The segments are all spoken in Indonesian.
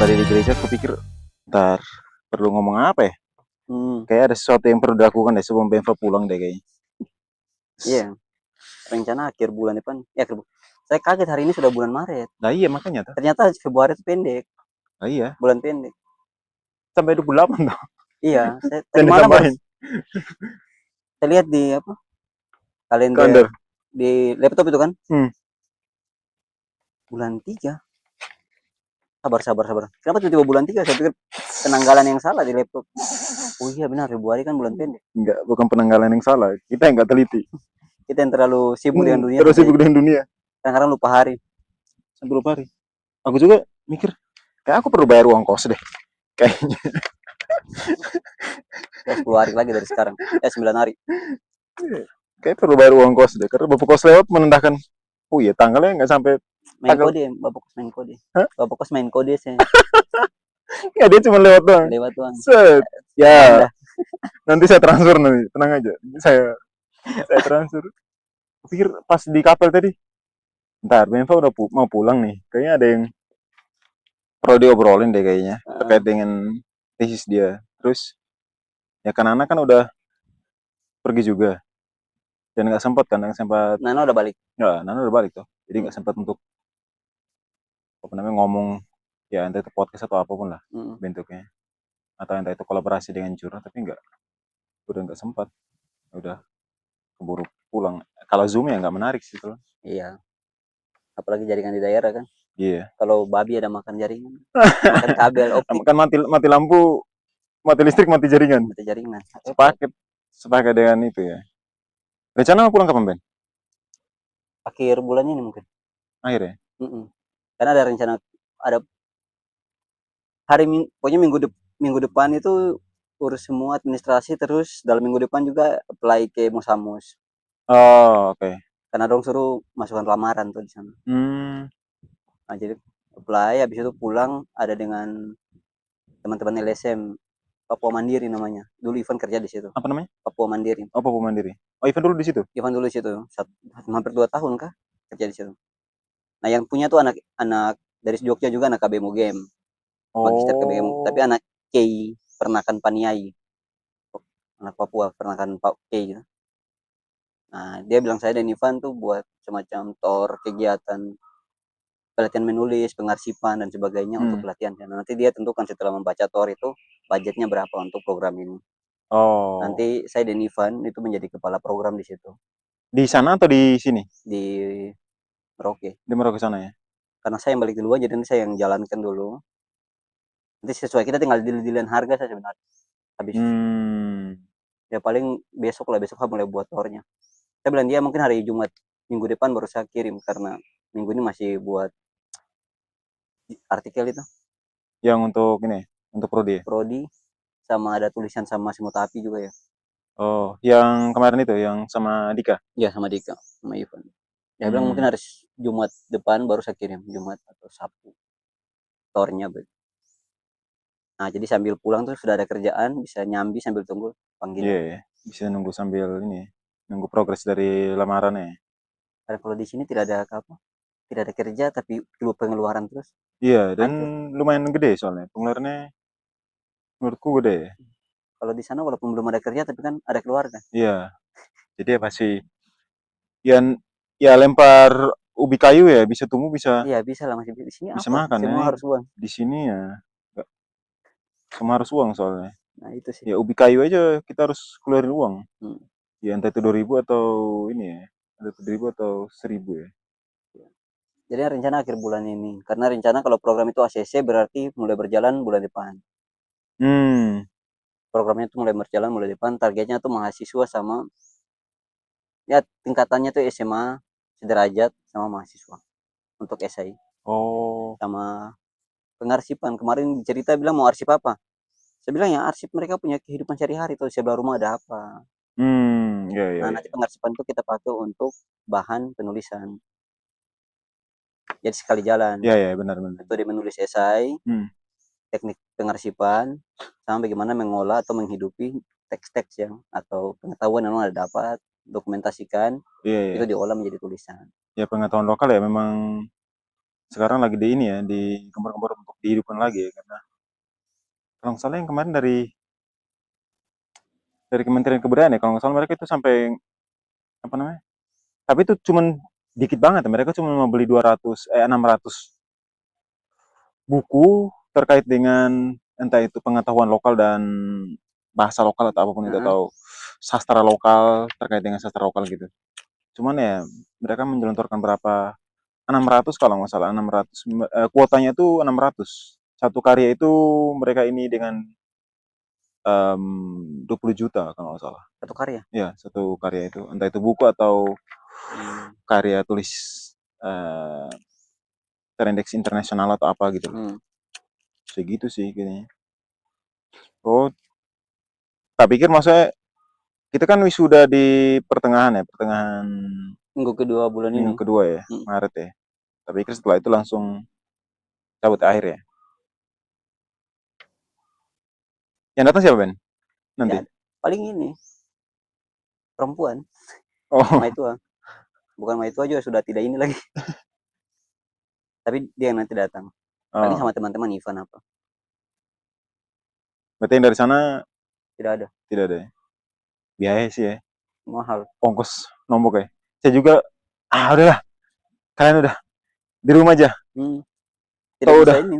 tadi di gereja aku pikir, ntar perlu ngomong apa ya? Hmm, Kayak ada sesuatu yang perlu dilakukan deh sebelum Benfa pulang deh kayaknya. iya, rencana akhir bulan depan. Saya kaget hari ini sudah bulan Maret. Nah iya makanya tuh. Ternyata Februari itu pendek, Nah iya, bulan pendek. sampai 28 tuh. Iya, saya tadi Dan malam baru ditambahin saya lihat di kalender kalender. di laptop itu kan, Hmm. bulan 3. Sabar, sabar, sabar. Kenapa tiba-tiba bulan 3? Saya pikir penanggalan yang salah di laptop. Oh iya benar, Februari kan bulan pendek. Enggak, bukan penanggalan yang salah. Kita yang nggak teliti. Kita yang terlalu sibuk dengan dunia Terus sampai sibuk dengan dunia. kadang-kadang lupa hari. Sampai lupa hari. Aku juga mikir, kayak aku perlu bayar uang kos deh. Kayaknya. Ya 10 hari lagi dari sekarang. 9 hari. Kayak perlu bayar uang kos deh. Karena bapak kos lewat menendahkan, oh iya tanggalnya nggak sampai Main tanggal. kode, Bapak Kos main kode. Hah? Bapak Kos main kode saya Ya dia cuma lewat doang. lewat doang. Set. Ya, Menanda. nanti saya transfer nanti. Tenang aja. Saya transfer. Aku pikir pas di kapel tadi, ntar Benfa udah mau pulang nih. Kayaknya ada yang perlu diobrolin deh kayaknya terkait dengan tesis dia. Terus ya kan anak kan udah pergi juga dan nggak sempat kan, nggak sempat. Nana udah balik. Ya, Nana udah balik tuh. Jadi nggak Hmm. sempat untuk apa namanya ngomong ya entah itu podcast atau apapun lah Hmm. bentuknya atau entah itu kolaborasi dengan Jura tapi nggak udah nggak sempat udah keburu pulang. Kalau Zoom ya nggak menarik sih tuh. Iya, apalagi jaringan di daerah kan. Iya. Kalau babi ada makan jaringan, makan kabel optik, Kan mati mati lampu, mati listrik, mati jaringan. mati jaringan. Repot. Sepaket sepaket dengan itu ya. Rencana mau pulang kapan Ben? Akhir bulan ini mungkin. Akhirnya. Mm-mm. Karena ada rencana, ada pokoknya minggu depan itu urus semua administrasi, terus dalam minggu depan juga apply ke Musamus. Oh oke. Okay. Karena dong suruh masukkan lamaran tuh di sana. Hmm. Nah, jadi apply, habis itu pulang ada dengan teman-teman LSM Papua Mandiri namanya. Dulu Ivan kerja di situ. Apa namanya? Papua Mandiri. Oh Papua Mandiri. Oh Ivan dulu di situ. Ivan dulu di situ. Hampir 2 tahun kah kerja di situ. Nah, yang punya tuh anak-anak dari Jogja juga, anak KBM UGM. Magister KBM, tapi Oh. anak K Pernakan Paniai. Anak Papua, Pernakan Pak K gitu. Nah, dia bilang saya dan Ivan tuh buat semacam tor kegiatan pelatihan menulis, pengarsipan dan sebagainya untuk pelatihan. Nah, nanti dia tentukan setelah membaca tor itu budgetnya berapa untuk program ini. Oh. Nanti saya dan Ivan itu menjadi kepala program di situ, Di sana atau di sini? di Merauke. Di Merauke sana ya. Karena saya yang balik duluan, jadi nanti saya yang jalankan dulu. Nanti sesuai, kita tinggal deal-dealan harga saya sebenarnya. Habis Hmm. ya paling besok lah, besok mulai buat tornya. Saya bilang dia mungkin hari Jumat minggu depan baru saya kirim, karena minggu ini masih buat artikel itu Yang untuk ini, untuk prodi ya? prodi, sama ada tulisan sama Simutapi juga ya. Oh, yang kemarin itu, yang sama Dika? Ya sama Dika, sama Ivan. Ya bilang mungkin Hmm. harus Jumat depan baru saya kirim, Jumat atau Sabtu tornya. Nah, jadi sambil pulang tuh sudah ada kerjaan, bisa nyambi sambil tunggu Iya, panggilan. yeah, bisa nunggu sambil ini, nunggu progres dari lamarannya. Karena kalau di sini tidak ada apa, tidak ada kerja tapi pengeluaran terus, Iya, dan hancur. lumayan gede soalnya. Pengeluarannya menurutku gede. Kalau di sana walaupun belum ada kerja tapi kan ada keluarga. Iya, jadi ya pasti ya, ya lempar ubi kayu ya bisa tumbuh bisa Iya bisa lah, masih di sini bisa apa? makan ya. Semua harus uang. Di sini ya nggak semua harus uang soalnya. Nah itu sih. Ya ubi kayu aja kita harus keluarin uang. Hmm. Ya entah itu 2.000 atau ini ya, ada 2.000 atau 1.000 ya. Jadi rencana akhir bulan ini. Karena rencana kalau program itu ACC berarti mulai berjalan bulan depan. Hmm, Programnya itu mulai berjalan mulai depan. Targetnya tuh mahasiswa sama, ya tingkatannya tuh SMA sederajat sama mahasiswa untuk esai oh, sama pengarsipan. Kemarin cerita bilang mau arsip apa? Saya bilang ya arsip mereka punya kehidupan sehari-hari tuh, sebelah rumah ada apa. ya ya Nah, ya. nanti pengarsipan itu kita pakai untuk bahan penulisan. Jadi sekali jalan. Ya ya benar-benar. Metode menulis esai, Hmm, teknik pengarsipan, sama bagaimana mengolah atau menghidupi teks-teks yang atau pengetahuan yang ada dapat, dokumentasikan, iya itu ya. diolah menjadi tulisan. Ya pengetahuan lokal ya memang sekarang lagi di ini ya, di gembar-gembar untuk dihidupkan lagi ya, karena kalau nggak salah yang kemarin dari Kementerian Kebudayaan ya, kalau nggak salah mereka itu sampai apa namanya? Tapi itu cuman dikit banget ya, mereka cuma mau beli 600 buku terkait dengan entah itu pengetahuan lokal dan bahasa lokal atau apapun itu, Heeh. atau sastra lokal terkait dengan sastra lokal gitu. Cuman ya mereka menjelontorkan berapa, 600 kalau nggak salah, 600 kuotanya itu 600. Satu karya itu mereka ini dengan 20 juta kalau nggak salah. Satu karya. Ya, satu karya itu. Entah itu buku atau Hmm. karya tulis eh, terindeks internasional atau apa gitu loh. Hmm. Segitu sih kayaknya. Oh, tak pikir maksudnya kita kan wisuda di pertengahan ya, pertengahan Minggu kedua bulan ini. minggu kedua ya, Hmm. Maret ya. Tapi pikir setelah itu langsung cabut akhir ya. Yang datang siapa Ben? Nanti? Tidak ada. Paling ini perempuan, Oh, Maitua. Bukan Maitua juga sudah tidak ini lagi. Tapi dia yang nanti datang. Paling oh. sama teman-teman Ivan apa. Berarti yang dari sana Tidak ada. tidak ada ya? Biaya sih ya, Mahal. ongkos nombok ya. Saya juga, udahlah, kalian udah di rumah aja. Hmm. Tidak Tahu bisa udah. ini.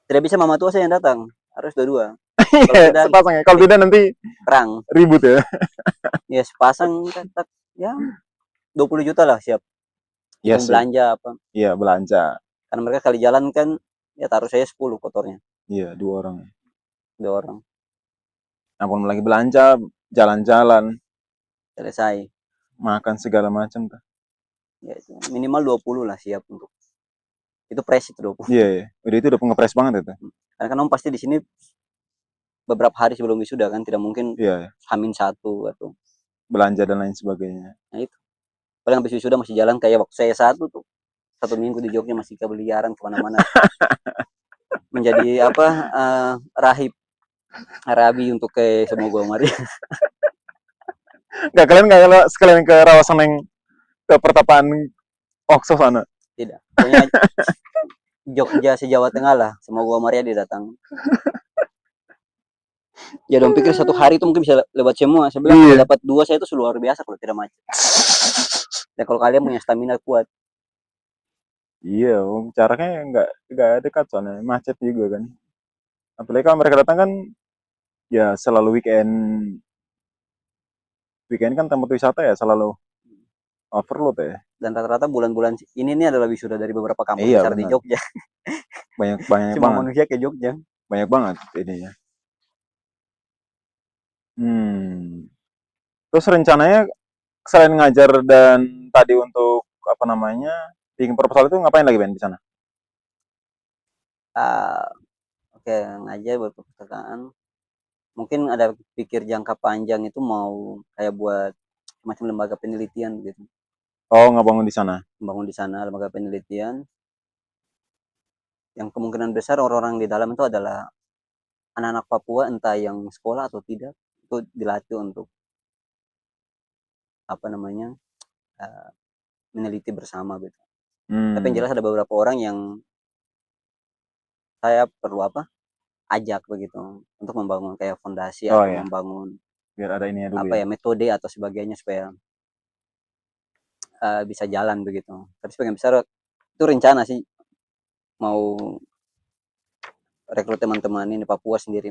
Tidak bisa mama tua saya yang datang. Harus dua-dua. Kalau Iya, tidak sepasang ya. Kalau tidak nanti perang. ribut ya. Ya sepasang kan ya 20 juta lah siap. Iya Hitung sih. belanja apa. Iya, belanja. Karena mereka kali jalan kan ya taruh saya 10 kotornya. Iya, 2 orang. 2 orang. Ampun lagi belanja, jalan-jalan, Selesai. makan segala macam. Ya itu minimal 20 lah siap untuk. Itu price itu 20. Iya, iya. Udah itu udah ngepres banget itu. Karena kan om pasti di sini beberapa hari sebelum wisuda kan tidak mungkin Iya, iya. H-1 atau Belanja dan lain sebagainya. nah itu. Paling habis wisuda masih jalan kayak waktu saya satu tuh. 1 minggu di Jogja masih kebeliaran kemana-mana. Menjadi apa rahib Arabi untuk ke Semoga Maria. Nggak, kalian nggak sekalian ke Rawasan yang ke pertapaan Okso sana? Tidak. Pokoknya Jogja se-Jawa Tengah lah. Semoga Maria didatang. Ya dong pikir satu hari itu mungkin bisa lewat semua. Saya bilang kalau Iya. dapat 2 saya itu sudah luar biasa kalau tidak macet. Dan kalau kalian punya stamina kuat. Iya, jaraknya nggak dekat soalnya, macet juga kan. Apalagi kalau mereka datang kan ya selalu weekend. Weekend kan tempat wisata ya selalu overload ya. Dan rata-rata bulan-bulan ini nih adalah wisuda dari beberapa kampus Iya besar di benar. Jogja. Banyak banyak Semua banget. manusia ke Jogja. Banyak banget ininya. Hmm. Terus rencananya selain ngajar dan tadi untuk apa namanya bikin proposal itu ngapain lagi Ben di sana? Ah, oke, ngajar buat perpustakaan. Mungkin ada pikir jangka panjang itu mau kayak buat macam lembaga penelitian gitu. Oh, ngebangun di sana. Membangun di sana lembaga penelitian yang kemungkinan besar orang-orang di dalam itu adalah anak-anak Papua entah yang sekolah atau tidak itu dilatih untuk apa namanya uh, meneliti bersama gitu. Tapi yang Hmm. jelas ada beberapa orang yang saya perlu apa ajak begitu untuk membangun kayak fondasi Oh atau ya, membangun biar ada ininya dulu apa ya. ya metode atau sebagainya supaya bisa jalan begitu. Tapi sebagian besar itu rencana sih mau rekrut teman-teman ini Papua sendiri,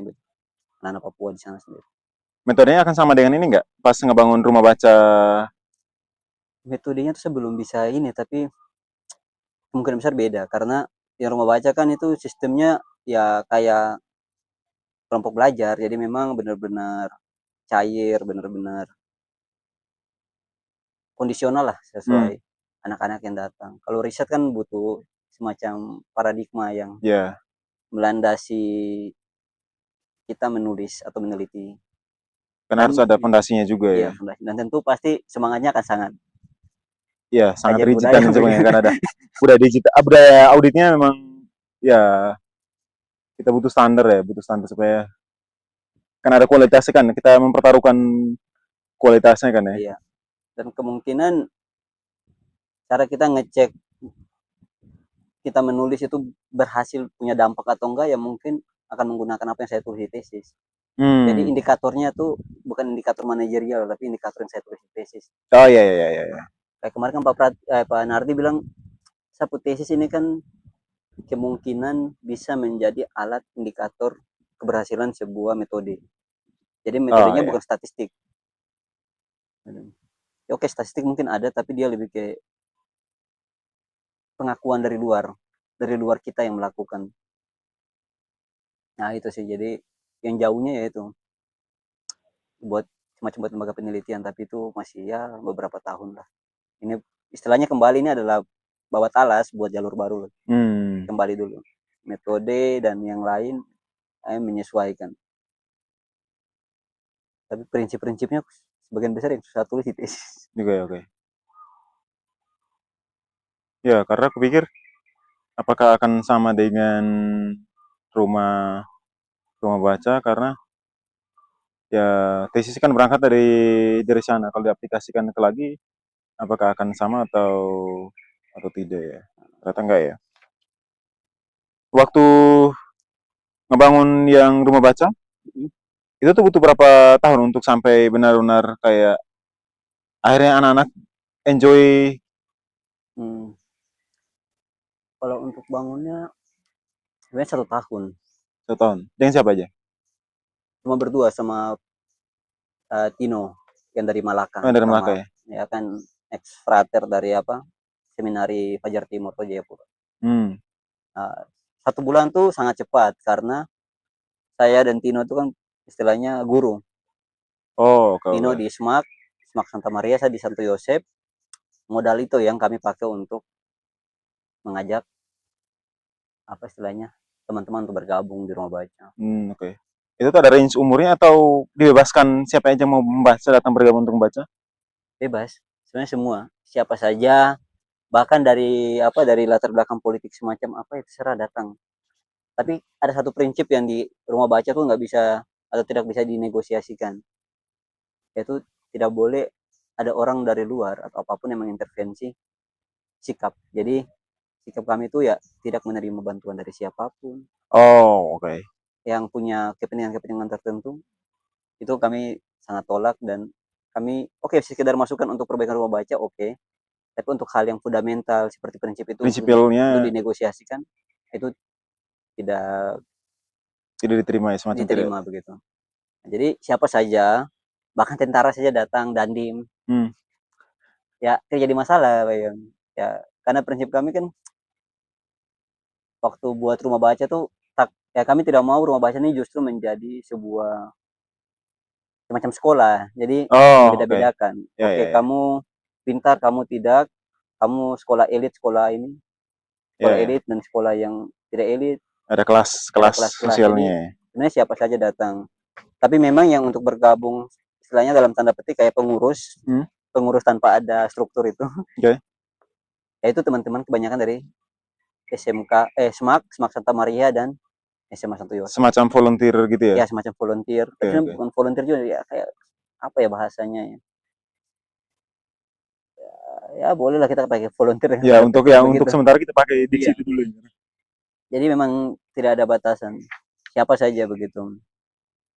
anak Papua di sana sendiri. Metodenya akan sama dengan ini nggak? Pas ngebangun rumah baca. Metodenya tuh saya belum bisa ini, tapi kemungkinan besar beda karena yang rumah baca kan itu sistemnya ya kayak kelompok belajar, jadi memang benar-benar cair, benar-benar kondisional lah sesuai Hmm. anak-anak yang datang. Kalau riset kan butuh semacam paradigma yang Ya, melandasi kita menulis atau meneliti kan harus dan ada fondasinya juga iya ya. fondasi dan tentu pasti semangatnya akan sangat Iya, sangat kajian rigid budaya dan lain sebagainya begitu. kan ada. Budaya auditnya memang ya kita butuh standar ya, butuh standar supaya kan ada kualitasnya kan, kita mempertaruhkan kualitasnya kan ya. Iya. Dan kemungkinan cara kita ngecek kita menulis itu berhasil punya dampak atau enggak, ya mungkin akan menggunakan apa yang saya tulis di tesis. Jadi indikatornya tuh bukan indikator manajerial, tapi indikator yang saya tulis di tesis. Oh iya. Kayak kemarin kan Pak Nardi bilang, sapu tesis ini kan kemungkinan bisa menjadi alat indikator keberhasilan sebuah metode. Jadi metodenya iya. bukan statistik. Ya, oke, statistik mungkin ada, tapi dia lebih ke pengakuan dari luar kita yang melakukan. Nah itu sih, jadi yang jauhnya ya itu buat semacam buat lembaga penelitian, tapi itu masih ya beberapa tahun lah. Ini istilahnya kembali ini adalah bawa talas buat jalur baru. Kembali dulu metode dan yang lain menyesuaikan, tapi prinsip-prinsipnya sebagian besar yang susah tulis di tesis. Oke. Ya, karena aku pikir apakah akan sama dengan rumah baca, karena ya tesis kan berangkat dari sana. Kalau diaplikasikan ke lagi, apakah akan sama atau tidak ya? Ternyata enggak ya. Waktu ngebangun yang rumah baca, itu tuh butuh berapa tahun untuk sampai benar-benar kayak akhirnya anak-anak enjoy. Kalau untuk bangunnya sebenarnya 1 tahun, 1 tahun. Dengan siapa aja? cuma berdua sama Tino yang dari Malaka, Oh, dari Melaka sama ya? ya kan ex frater dari seminari Fajar Timur atau Jayapura. Hmm. 1 bulan tuh sangat cepat karena saya dan Tino itu kan istilahnya guru. Oh, Tino oke. di SMAK Santa Maria, saya di Santo Yosep. Modal itu yang kami pakai untuk mengajak apa istilahnya teman-teman untuk bergabung di rumah baca. Oke. Itu tuh ada range umurnya atau dibebaskan siapa aja mau membaca datang bergabung untuk membaca? Bebas, sebenarnya semua, siapa saja, bahkan dari latar belakang politik semacam apa ya terserah datang. Tapi ada satu prinsip yang di rumah baca tuh nggak bisa atau tidak bisa dinegosiasikan, yaitu tidak boleh ada orang dari luar atau apapun yang mengintervensi sikap. Jadi sikap kami itu ya tidak menerima bantuan dari siapapun. Oh, oke. Yang punya kepentingan-kepentingan tertentu itu kami sangat tolak, dan kami oke sekedar masukan untuk perbaikan rumah baca oke, tapi untuk hal yang fundamental seperti prinsip itu untuk Prinsipilnya dinegosiasikan itu tidak tidak diterima ya, semacam tidak. diterima begitu. Jadi siapa saja, bahkan tentara saja datang dandim, Hmm. ya terjadi masalah, Bayang. Ya karena prinsip kami kan waktu buat rumah baca tuh ya kami tidak mau rumah baca ini justru menjadi sebuah semacam sekolah. Jadi Oh, oke. membeda-bedakan. Oke, Ya. kamu pintar, kamu tidak, kamu sekolah elit, sekolah ini, sekolah Ya. elit dan sekolah yang tidak elit, Ada ada kelas-kelas kelas-kelas. sosialnya Jadi ya. sebenarnya siapa saja datang. Tapi memang yang untuk bergabung istilahnya dalam tanda petik kayak pengurus, Hmm. pengurus tanpa ada struktur itu, Oke. yaitu teman-teman kebanyakan dari SMAK Santa Maria dan SMA Santo Yosef. Semacam volunteer gitu ya. Ya semacam volunteer, tapi Oke. bukan volunteer juga ya, kayak apa ya bahasanya ya. Ya bolehlah kita pakai volunteer dengan Ya, tanda untuk petik untuk begitu. sementara kita pakai diksi Iya. itu dulu. Jadi memang tidak ada batasan. Siapa saja begitu.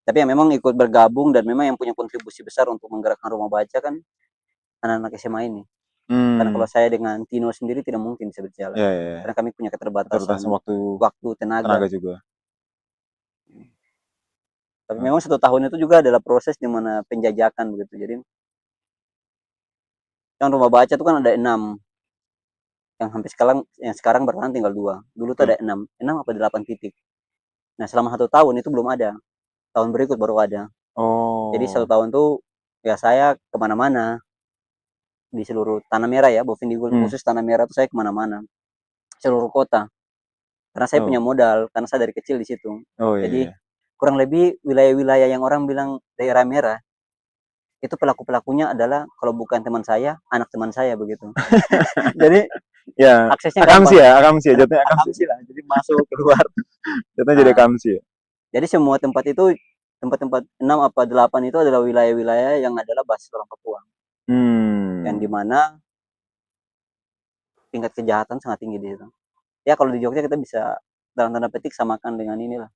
Tapi yang memang ikut bergabung dan memang yang punya kontribusi besar untuk menggerakkan rumah baca kan anak-anak SMA ini. Karena kalau saya dengan Tino sendiri tidak mungkin bisa berjalan. Ya. Karena kami punya keterbatasan Keterbatasan waktu, waktu, tenaga. tenaga juga. Tapi memang 1 tahun itu juga adalah proses di mana penjajakan begitu. Jadi yang rumah baca itu kan ada 6, yang sekarang bertahan tinggal 2. Dulu tuh ada 6 apa 8 titik. Nah selama 1 tahun itu belum ada. Tahun berikut baru ada. Jadi 1 tahun tuh ya saya kemana-mana di seluruh Tanah Merah ya, Bovendigul khusus Tanah Merah tuh saya kemana-mana, seluruh kota. Karena saya punya modal, karena saya dari kecil di situ. Jadi kurang lebih wilayah-wilayah yang orang bilang daerah merah itu pelaku-pelakunya adalah kalau bukan teman saya, anak teman saya begitu. Jadi Ya, aksesnya akamsi gampang. ya, jatuhnya akamsi. Lah, jadi masuk keluar. Jatuhnya jadi akamsi ya. Jadi semua tempat itu tempat-tempat 6 apa 8 itu adalah wilayah-wilayah yang adalah basis orang Papua. Yang dimana tingkat kejahatan sangat tinggi di situ. Ya kalau di Jogja kita bisa dalam tanda petik samakan dengan inilah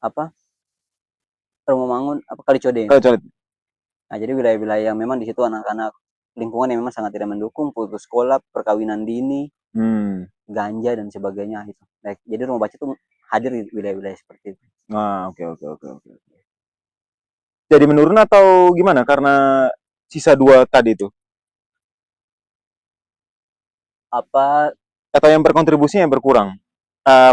apa Rawamangun apa Kalicoden. Kalau coret. Nah jadi wilayah-wilayah yang memang di situ anak-anak lingkungan yang memang sangat tidak mendukung, putus sekolah, perkawinan dini, ganja dan sebagainya gitu. Nah, jadi rumah baca itu hadir di wilayah-wilayah seperti itu. Nah, oke oke oke oke. Jadi menurun atau gimana? Karena sisa 2 tadi itu? Apa Atau yang berkontribusinya yang berkurang?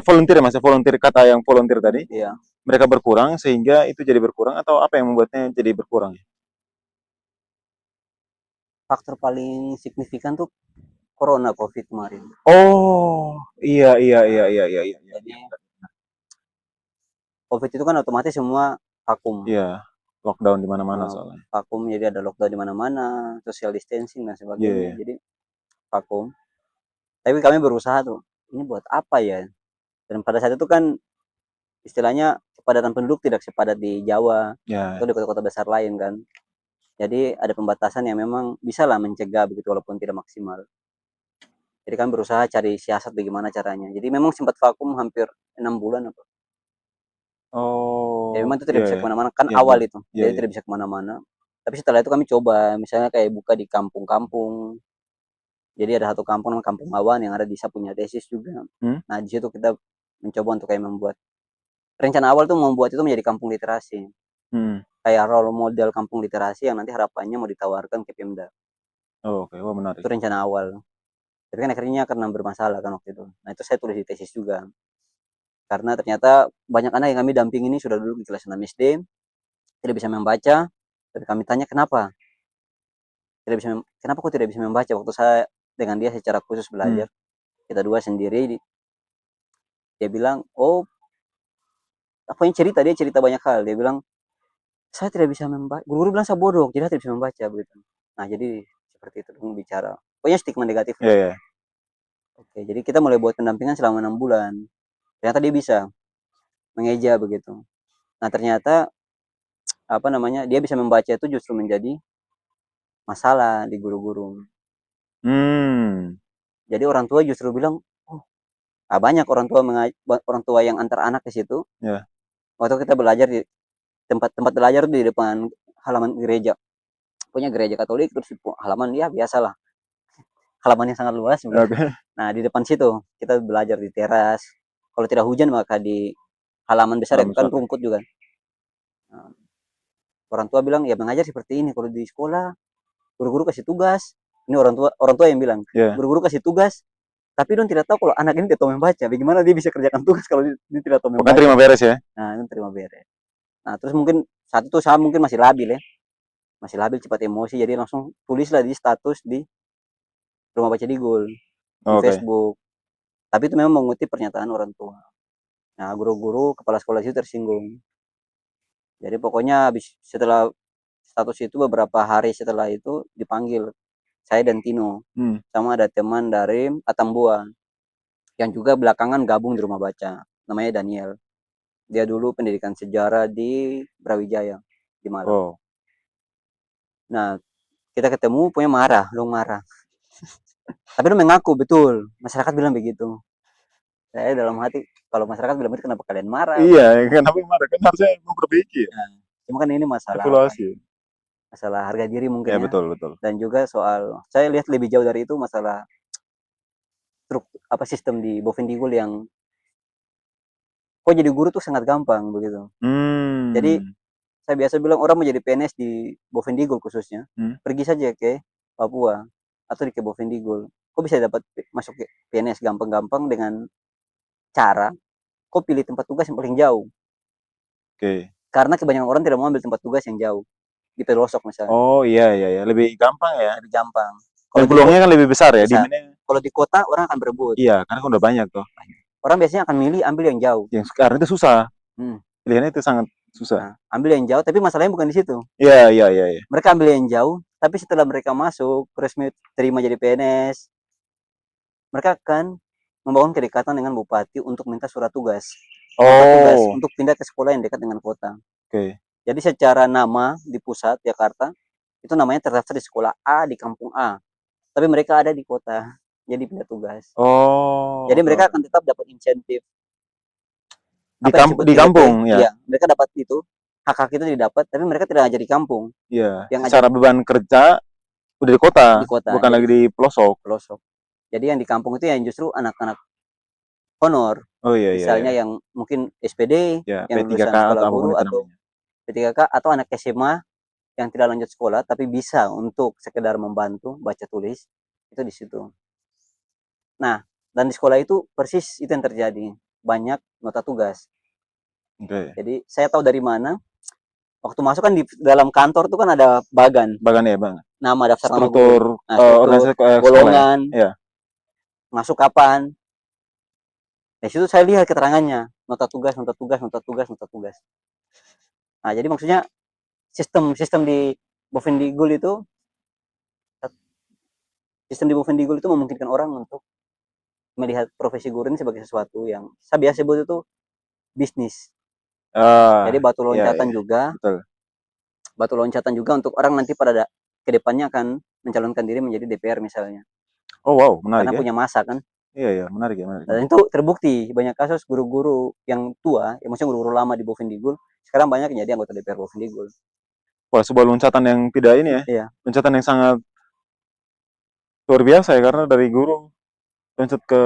Volunteer ya, Mas, volunteer, kata yang volunteer tadi, ya mereka berkurang sehingga itu jadi berkurang atau apa yang membuatnya jadi berkurang? faktor paling signifikan tuh corona covid kemarin. Oh, iya iya iya iya iya iya. Jadi covid itu kan otomatis semua vakum. Iya, lockdown di mana-mana Eh, soalnya. vakum jadi ada lockdown di mana-mana, social distancing dan Iya, sebagainya. iya. Jadi vakum. Tapi kami berusaha tuh, ini buat apa ya? Dan pada saat itu kan istilahnya kepadatan penduduk tidak sepadat di Jawa atau Ya. di kota-kota besar lain kan. Jadi ada pembatasan yang memang bisa lah mencegah begitu walaupun tidak maksimal. Jadi kami berusaha cari siasat bagaimana caranya. Jadi memang sempat vakum hampir 6 bulan apa. Jadi Oh, memang itu tidak iya bisa ya. kemana-mana kan Iya iya. awal itu. Iya Jadi iya. tidak bisa kemana-mana. Tapi setelah itu kami coba misalnya kayak buka di kampung-kampung. Jadi ada satu kampung namanya Kampung Awan yang ada di saya punya tesis juga. Hmm? Nah di situ kita mencoba untuk kayak membuat rencana awal tuh membuat itu menjadi kampung literasi. Hmm. Kayak role model kampung literasi yang nanti harapannya mau ditawarkan ke Pemda. Oh, oke. Wah, Itu menarik. rencana awal. Tapi kan akhirnya karena bermasalah kan waktu itu. Nah itu saya tulis di tesis juga. Karena ternyata banyak anak yang kami damping ini sudah dulu di kelas 6 SD, tidak bisa membaca. Tapi kami tanya kenapa? Kenapa kok tidak bisa membaca? Waktu saya dengan dia secara khusus Hmm. belajar, kita dua sendiri, dia bilang, oh apa yang cerita? Dia cerita banyak hal. Dia bilang, saya tidak bisa membaca. Guru-guru bilang saya bodoh, jadi saya tidak bisa membaca begitu. Nah jadi seperti itu dong bicara. Pokoknya stigma negatif Iya lah. iya. Oke, jadi kita mulai buat pendampingan selama 6 bulan. Ternyata dia bisa mengeja begitu. Nah ternyata apa namanya dia bisa membaca itu justru menjadi masalah di guru-guru. Hmm. Jadi orang tua justru bilang, oh, banyak orang tua yang antar anak ke situ. Ya. Waktu kita belajar di tempat belajar di depan halaman gereja, punya gereja Katolik terus di halaman ya biasalah halaman yang sangat luas begitu. Oke. Nah di depan situ kita belajar di teras. Kalau tidak hujan maka di halaman besar Alam itu kan besar. rumput juga. Nah, orang tua bilang ya mengajar seperti ini. Kalau di sekolah guru-guru kasih tugas. Ini orang tua yang bilang Ya. guru-guru kasih tugas. Tapi don tidak tahu kalau anak ini tidak tahu membaca. Bagaimana dia bisa kerjakan tugas kalau dia tidak tahu Bukan membaca? terima beres ya. Nah, itu terima beres. Nah, terus mungkin saat itu saya mungkin masih labil ya. Masih labil cepat emosi. Jadi langsung tulislah di status di Rumah Baca Digul. Di Oke. Facebook. Tapi itu memang mengutip pernyataan orang tua. Nah, guru-guru, kepala sekolah itu tersinggung. Jadi pokoknya habis setelah status itu beberapa hari setelah itu dipanggil saya dan Tino. Hmm. Sama ada teman dari Atambua yang juga belakangan gabung di Rumah Baca. Namanya Daniel. Dia dulu pendidikan sejarah di Brawijaya di Malang. Oh. Nah, kita ketemu punya marah, lu marah. Tapi lu mengaku betul, masyarakat bilang begitu. Saya dalam hati, kalau masyarakat bilang begitu kenapa kalian marah? Iya, kenapa marah? Kan harusnya memperbaiki ya. Nah, cuma kan ini masalah apa? Evaluasi. Masalah harga diri mungkin Ya ya. betul betul. Dan juga soal, saya lihat lebih jauh dari itu masalah apa sistem di Bovendigul yang kok jadi guru tuh sangat gampang begitu. Jadi Hmm. saya biasa bilang orang mau jadi PNS di Bovendigul khususnya, Hmm. pergi saja ke Papua atau di ke Bovendigul. Kok bisa dapat masuk ke PNS gampang-gampang dengan cara kok pilih tempat tugas yang paling jauh. Oke. Karena kebanyakan orang tidak mau ambil tempat tugas yang jauh di pelosok misalnya, Oh iya iya iya, lebih gampang ya. lebih gampang. Dan Kalau di peluangnya kan lebih besar ya, besar, demandnya. kalau di kota orang akan berebut. Iya, karena kan udah banyak tuh. Orang biasanya akan milih ambil yang jauh. Yang sekarang itu susah. Hmm. Pilihannya itu sangat susah. Nah, ambil yang jauh, tapi masalahnya bukan di situ. Iya iya iya iya. Mereka ambil yang jauh, tapi setelah mereka masuk resmi terima jadi PNS, mereka akan membangun kedekatan dengan bupati untuk minta surat tugas. Minta tugas Oh, untuk pindah ke sekolah yang dekat dengan kota. oke. Jadi secara nama di pusat Jakarta, itu namanya terdaftar di sekolah A di kampung A. Tapi mereka ada di kota. Jadi pindah tugas. Oh, Jadi oke, mereka oke. akan tetap dapat insentif Di apa yang disebut di TDP. kampung ya. Iya, mereka dapat itu, hak-hak itu didapat, tapi mereka tidak ngajar di kampung, Iya, yang ngajar secara beban kerja udah di kota, di kota. bukan Jadi lagi di pelosok. pelosok. Jadi yang di kampung itu yang justru anak-anak honor, Oh iya iya misalnya iya. yang mungkin SPD, Ya, yang P3K lulusan atau sekolah apapun guru itu atau namanya. P3K atau anak SMA yang tidak lanjut sekolah tapi bisa untuk sekedar membantu baca tulis, itu di situ. Nah, dan di sekolah itu persis itu yang terjadi, banyak nota tugas. Oke. Jadi saya tahu dari mana, waktu masuk kan di dalam kantor tuh kan ada bagan, Bagan ya, Bang. daftar nama guru. Struktur Nah, struktur, organisasi sekolah ya. golongan, Iya. masuk kapan. Di situ saya lihat keterangannya, nota tugas, nota tugas, nota tugas, nota tugas. Nah, jadi maksudnya sistem di Bovendigul itu memungkinkan orang untuk melihat profesi guru ini sebagai sesuatu yang saya biasa sebut itu bisnis. Jadi Ah, iya iya. Betul. batu loncatan juga untuk orang nanti pada kedepannya akan mencalonkan diri menjadi DPR misalnya, Oh wow, menarik karena ya. punya masa kan. Iya iya, menarik ya, menarik. Dan itu terbukti banyak kasus guru-guru yang tua, ya maksudnya guru-guru lama di Bovendigul, sekarang banyak yang jadi anggota DPR Bovendigul. Wah, sebuah loncatan yang tidak ini ya. Iya, Loncatan yang sangat luar biasa ya, karena dari guru loncat ke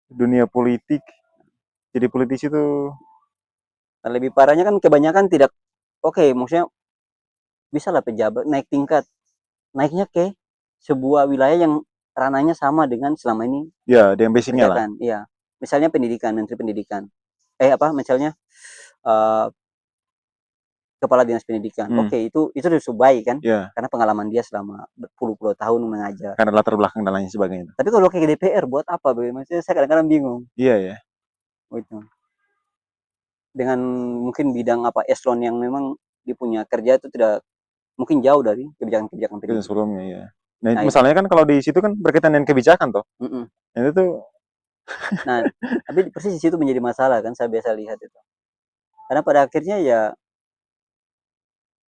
dunia politik. Jadi politisi itu dan lebih parahnya kan kebanyakan tidak oke, maksudnya bisa lah pejabat naik tingkat, naiknya ke sebuah wilayah yang ranahnya sama dengan selama ini ya ada yang basicnya lah. kerjakan. Iya, misalnya pendidikan, menteri pendidikan. Apa misalnya eh, kepala dinas pendidikan. Hmm, Oke, itu sudah baik kan? ya, Karena pengalaman dia selama berpuluh-puluh tahun mengajar. karena latar belakang dan lain sebagainya. Tapi kalau kayak DPR buat apa? Maksudnya saya kadang-kadang bingung. Iya ya, Gitu. Dengan mungkin bidang apa eselon yang memang dipunya kerja itu tidak mungkin jauh dari kebijakan-kebijakan itu pendidikan. sebelumnya ya. Nah, Nah itu. masalahnya kan kalau di situ kan berkaitan dengan kebijakan toh. Mm-mm. Nah, itu tuh Nah, tapi persis di situ menjadi masalah kan saya biasa lihat itu. Karena pada akhirnya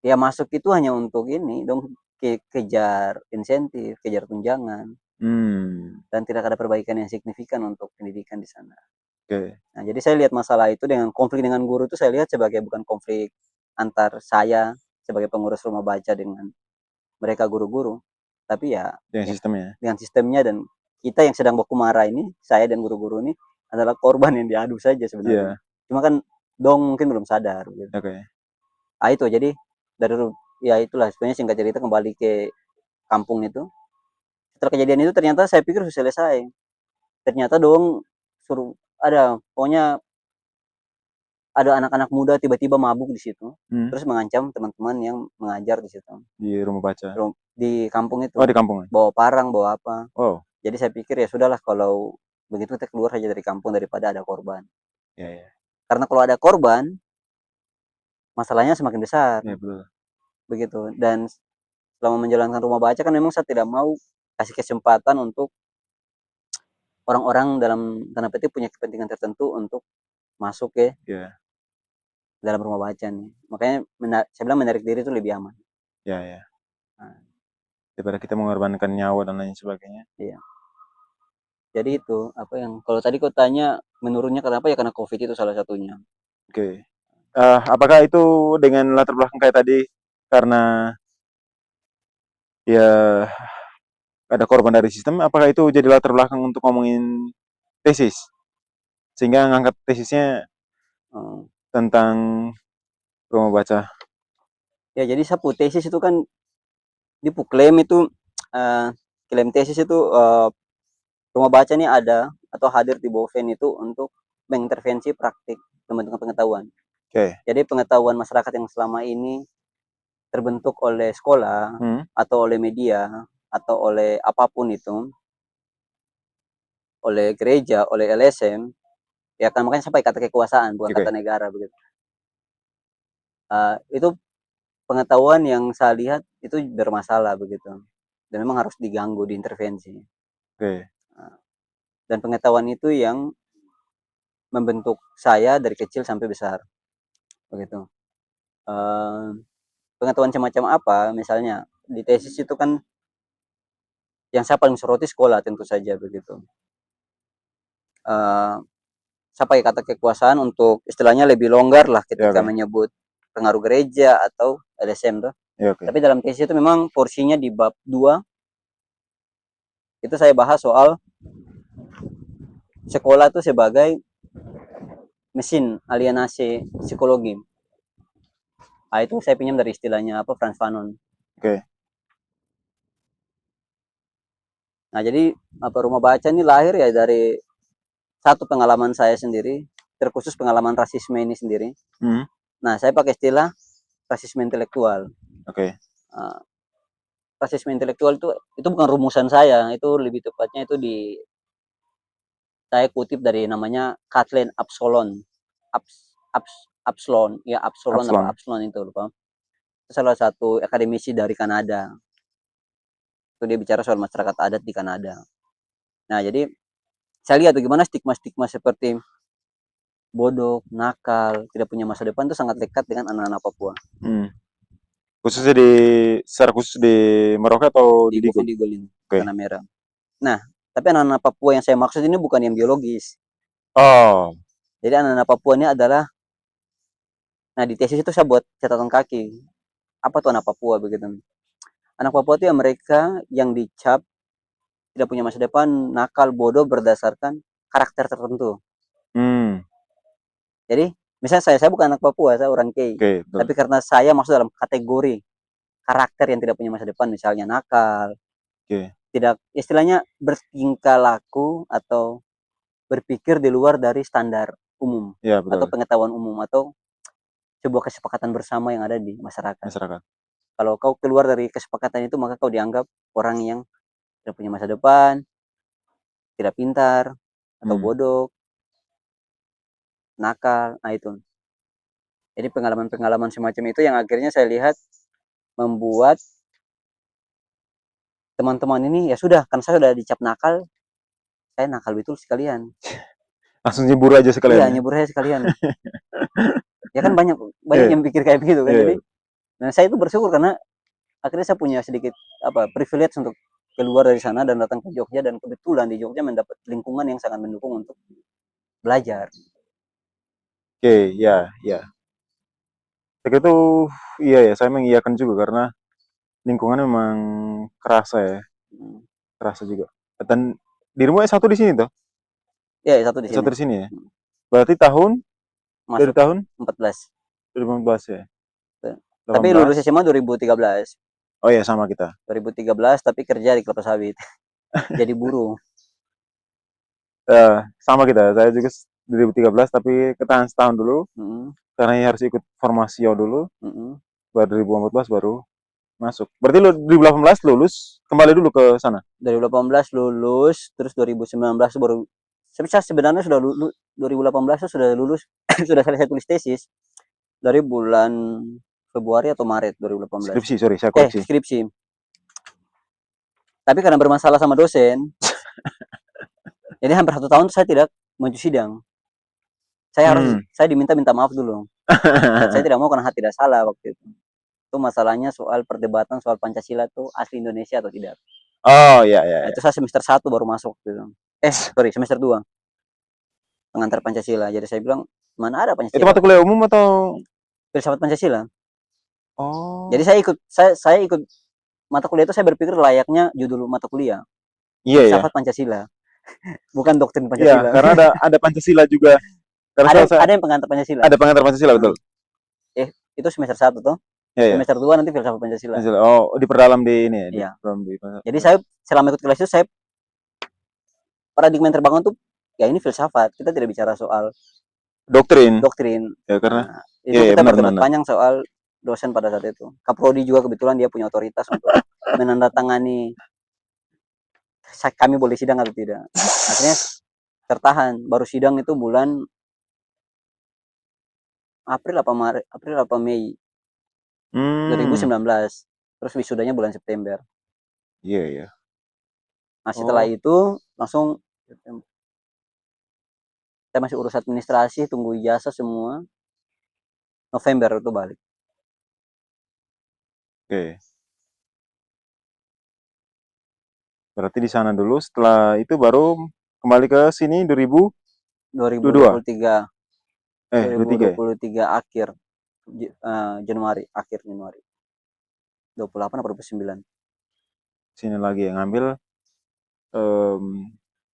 ya masuk itu hanya untuk ini dong kejar insentif, kejar tunjangan dan tidak ada perbaikan yang signifikan untuk pendidikan di sana. oke. Nah, jadi saya lihat masalah itu dengan konflik dengan guru itu saya lihat sebagai bukan konflik antar saya sebagai pengurus rumah baca dengan mereka guru-guru, tapi Dengan ya sistemnya. dengan sistemnya dan kita yang sedang baku marah ini, saya dan guru-guru ini adalah korban yang diadu saja sebenarnya. Iya, Cuma kan dong mungkin belum sadar gitu. oke. Itu jadi dari ya itulah sebenarnya singkat cerita kembali ke kampung itu. Setelah kejadian itu ternyata saya pikir sudah selesai. Ternyata dong suruh ada pokoknya ada anak-anak muda tiba-tiba mabuk di situ, Hmm, terus mengancam teman-teman yang mengajar di situ, di rumah baca. di kampung Oh, itu, di kampung ya? bawa parang, bawa apa. Oh, Jadi saya pikir ya sudahlah kalau begitu kita keluar saja dari kampung daripada ada korban. ya ya. Karena kalau ada korban, masalahnya semakin besar, Iya, betul. begitu. Dan selama menjalankan rumah baca kan memang saya tidak mau kasih kesempatan untuk orang-orang dalam tanda petik punya kepentingan tertentu untuk masuk ke Iya, dalam rumah baca nih. Makanya saya bilang menarik diri itu lebih aman. ya ya. Nah, Daripada kita mengorbankan nyawa dan lain sebagainya. iya. Jadi itu apa yang kalau tadi kau tanya menurunnya kenapa ya karena COVID itu salah satunya. Oke. Apakah itu dengan latar belakang kayak tadi karena ya ada korban dari sistem, apakah itu jadi latar belakang untuk ngomongin tesis? Sehingga ngangkat tesisnya Hmm. tentang rumah baca. Ya jadi sapu tesis itu kan klaim itu eh, klaim tesis itu rumah baca ini ada atau hadir di Boven itu untuk mengintervensi praktik pembentukan pengetahuan. Oke. Jadi pengetahuan masyarakat yang selama ini terbentuk oleh sekolah Hmm, atau oleh media atau oleh apapun itu, oleh gereja, oleh LSM, ya kan makanya sampai kata kekuasaan bukan kata oke. negara begitu. Itu pengetahuan yang saya lihat itu bermasalah begitu dan memang harus diganggu diintervensi. Oke. Dan pengetahuan itu yang membentuk saya dari kecil sampai besar begitu. Eh, Pengetahuan semacam apa misalnya di tesis itu kan yang saya paling soroti sekolah tentu saja begitu. saya pakai kata kekuasaan untuk istilahnya lebih longgar lah ketika oke. menyebut pengaruh gereja atau LSM tuh. Ya, oke. Tapi dalam tesis itu memang porsinya di bab 2 itu saya bahas soal sekolah itu sebagai mesin alienasi psikologi. Nah, itu saya pinjam dari istilahnya apa Frans Fanon. Oke. Nah, jadi apa rumah baca ini lahir ya dari satu pengalaman saya sendiri, terkhusus pengalaman rasisme ini sendiri. Hmm, Nah, saya pakai istilah rasisme intelektual. oke. Uh, rasisme intelektual itu bukan rumusan saya, itu lebih tepatnya itu saya kutip dari namanya Kathleen Absalon. Absalon, ya Absalon apa Absalon. Absalon itu lupa. Itu salah satu akademisi dari Kanada. Itu dia bicara soal masyarakat adat di Kanada. Nah, jadi saya lihat bagaimana stigma-stigma seperti bodoh, nakal, tidak punya masa depan itu sangat dekat dengan anak-anak Papua. Hmm. Khususnya secara khusus di Merauke atau Di di Digul? Bovendigul ini, Oke. Tanah Merah. Nah, tapi anak-anak Papua yang saya maksud ini bukan yang biologis. Oh, Jadi anak-anak Papua ini adalah, nah di tesis itu saya buat catatan kaki. Apa tuh anak Papua begitu? Anak Papua itu yang mereka yang dicap tidak punya masa depan, nakal, bodoh berdasarkan karakter tertentu. hmm, Jadi, misalnya saya bukan anak Papua, saya orang Kei. oke, betul. Tapi karena saya masuk dalam kategori karakter yang tidak punya masa depan, misalnya nakal, Oke. tidak istilahnya bertingkah laku atau berpikir di luar dari standar umum Ya, atau betul. pengetahuan umum atau sebuah kesepakatan bersama yang ada di masyarakat. Masyarakat. Kalau kau keluar dari kesepakatan itu, maka kau dianggap orang yang tidak punya masa depan, tidak pintar, atau Hmm, bodoh, nakal. Nah itu. Jadi pengalaman-pengalaman semacam itu yang akhirnya saya lihat membuat teman-teman ini ya sudah, kan saya sudah dicap nakal, saya nakal betul sekalian. langsung nyebur aja Iya, sekalian ya. nyebur saya sekalian. Ya kan banyak banyak Iya, yang pikir kayak begitu kan. iya, Jadi, nah saya itu bersyukur karena akhirnya saya punya sedikit apa privilege untuk keluar dari sana dan datang ke Jogja, dan kebetulan di Jogja mendapat lingkungan yang sangat mendukung untuk belajar. oke, ya, ya. Saya itu, iya ya, saya mengiyakan juga karena lingkungan memang kerasa ya, Hmm. kerasa juga. Dan di rumah S1 di sini toh? Ya, satu di S1 sini. di sini ya? Hmm. Berarti dari Masuk tahun 14. 2015 ya? Tapi lulus 18. SMA 2013. Oh ya, sama kita. 2013 tapi kerja di kelapa sawit. Jadi buruh. Sama kita. Saya juga 2013 tapi ketahan setahun dulu Hmm. karena harus ikut formasi dulu. Hmm. Baru 2014 baru masuk. Berarti lu 2018 lulus, kembali dulu ke sana. 2018 lulus, terus 2019 baru saya sebenarnya sudah lulus 2018 sudah lulus sudah selesai tulis tesis dari bulan Februari atau Maret 2018. Skripsi, sorry, saya koreksi. Skripsi. Tapi karena bermasalah sama dosen, jadi hampir 1 tahun saya tidak maju sidang. Hmm. Saya diminta maaf dulu. Dan saya tidak mau karena tidak salah waktu itu. Itu masalahnya soal perdebatan soal Pancasila itu asli Indonesia atau tidak. Oh, ya, ya, Nah, ya. itu saya semester 1 baru masuk gitu. Sorry, semester 2 pengantar Pancasila. Jadi saya bilang, mana ada Itu Pancasila? mata kuliah umum atau? Filsafat Pancasila. Jadi Oh, saya ikut mata kuliah itu, saya berpikir layaknya judul mata kuliah. iya ya. Filsafat Pancasila, bukan doktrin Iya, Pancasila. karena ada Pancasila juga. Karena Ada yang pengantar Pancasila. ada pengantar Pancasila, betul. Itu semester 1 tuh. Iya, ya. Semester 2 nanti filsafat Pancasila. Pancasila. Oh, diperdalam di ini ya, Iya. diperdalam di Jadi saya selama ikut kelas itu, saya paradigma yang terbangun tuh ya ini filsafat. Kita tidak bicara soal doktrin. doktrin. Ya, karena Nah, itu iya, ya, kita benar, berdebat benar. panjang soal dosen pada saat itu. Kaprodi juga kebetulan dia punya otoritas untuk menandatangani kami boleh sidang atau tidak. Akhirnya tertahan. Baru sidang itu bulan April apa Mei Hmm, 2019. Terus wisudanya bulan September. iya, iya. Nah, setelah Oh, itu langsung saya masih urus administrasi, tunggu ijazah semua. November itu balik. oke. Berarti di sana dulu, setelah itu baru kembali ke sini 2023 23 ya? 2023 akhir Januari, akhir Januari. 28 atau 29. Sini lagi yang ngambil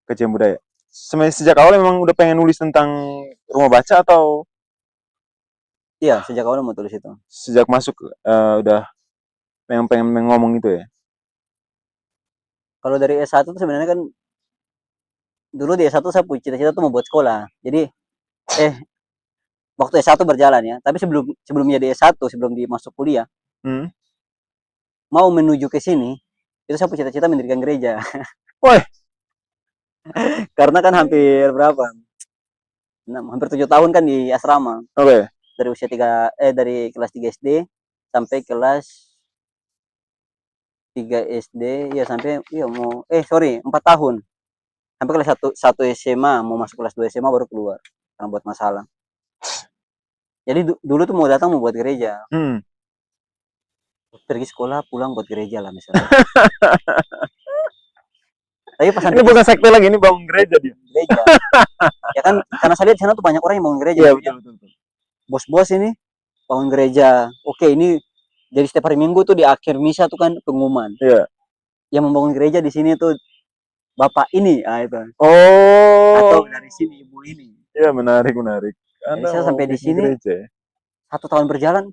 kajian budaya. Sejak awal memang udah pengen nulis tentang rumah baca atau Iya, sejak awal mau tulis itu. sejak masuk udah pengen ngomong itu ya? Kalau dari S1 tuh sebenarnya kan dulu di S1 saya punya cita-cita tuh mau buat sekolah. Jadi waktu S1 berjalan ya, tapi sebelumnya di S1, sebelum masuk kuliah, Hmm. mau menuju ke sini, itu saya punya cita-cita mendirikan gereja. Woi, Karena kan hampir berapa? Hampir 7 tahun kan di asrama. oke. Dari usia dari kelas 3 SD sampai kelas 3 SD, ya sampai mau 4 tahun. Sampai kelas 1 SMA, mau masuk kelas 2 SMA baru keluar karena buat masalah. Jadi dulu tuh mau datang mau buat gereja. Hmm. Pergi sekolah, pulang buat gereja lah misalnya. Tapi pas Ini bukan sekte lagi, ini bangun gereja dia. gereja. Ya kan karena saya lihat di sana tuh banyak orang yang bangun gereja. Iya, Maksudnya, betul. bos-bos ini bangun gereja. Oke, ini jadi setiap hari Minggu tuh di akhir misa tuh kan pengumuman. Iya. Yang membangun gereja di sini tuh Bapak ini, itu. Atau Oh. dari sini ibu ini. Iya, menarik. Jadi Anda saya mau sampai di bikin sini gereja ya? 1 tahun berjalan.